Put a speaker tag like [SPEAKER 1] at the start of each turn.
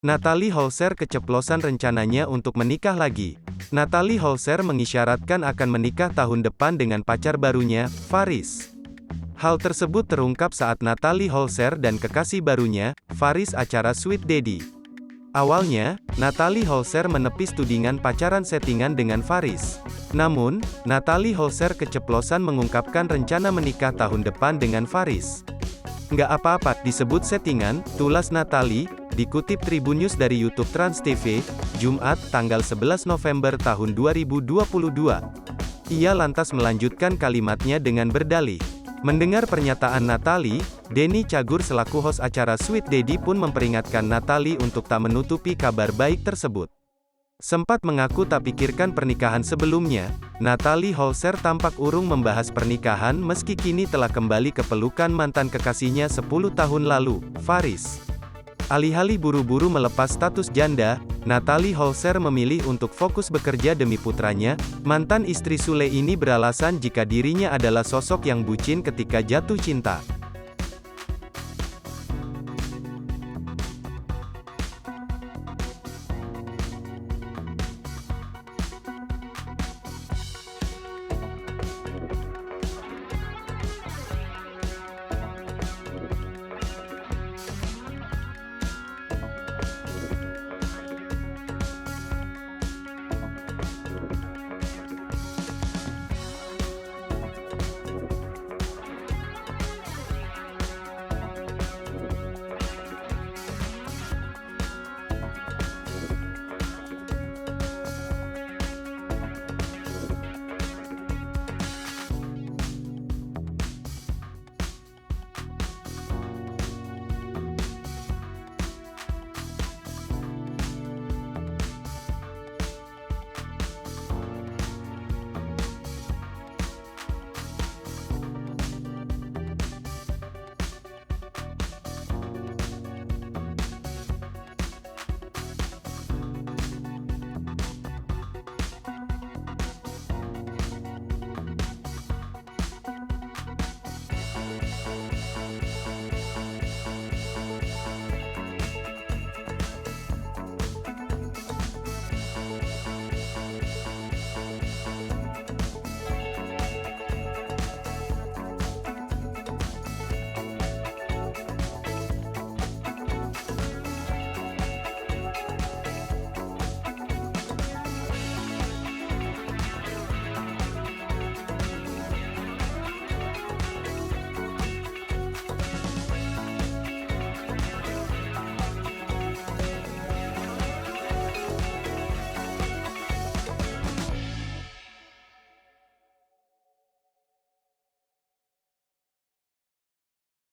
[SPEAKER 1] Natalie Holzer keceplosan rencananya untuk menikah lagi. Natalie Holzer mengisyaratkan akan menikah tahun depan dengan pacar barunya, Faris. Hal tersebut terungkap saat Natalie Holzer dan kekasih barunya, Faris acara Sweet Daddy. Awalnya, Natalie Holzer menepis tudingan pacaran settingan dengan Faris. Namun, Natalie Holzer keceplosan mengungkapkan rencana menikah tahun depan dengan Faris. Nggak apa-apa, disebut settingan, tulas Natalie, dikutip Tribun News dari YouTube Trans TV, Jumat, tanggal 11 November tahun 2022. Ia lantas melanjutkan kalimatnya dengan berdalih. Mendengar pernyataan Natalie, Denny Cagur selaku host acara Sweet Daddy pun memperingatkan Natalie untuk tak menutupi kabar baik tersebut. Sempat mengaku tak pikirkan pernikahan sebelumnya, Natalie Holzer tampak urung membahas pernikahan meski kini telah kembali ke pelukan mantan kekasihnya 10 tahun lalu, Faris. Alih-alih buru-buru melepas status janda, Natalie Holzer memilih untuk fokus bekerja demi putranya. Mantan istri Sule ini beralasan jika dirinya adalah sosok yang bucin ketika jatuh cinta.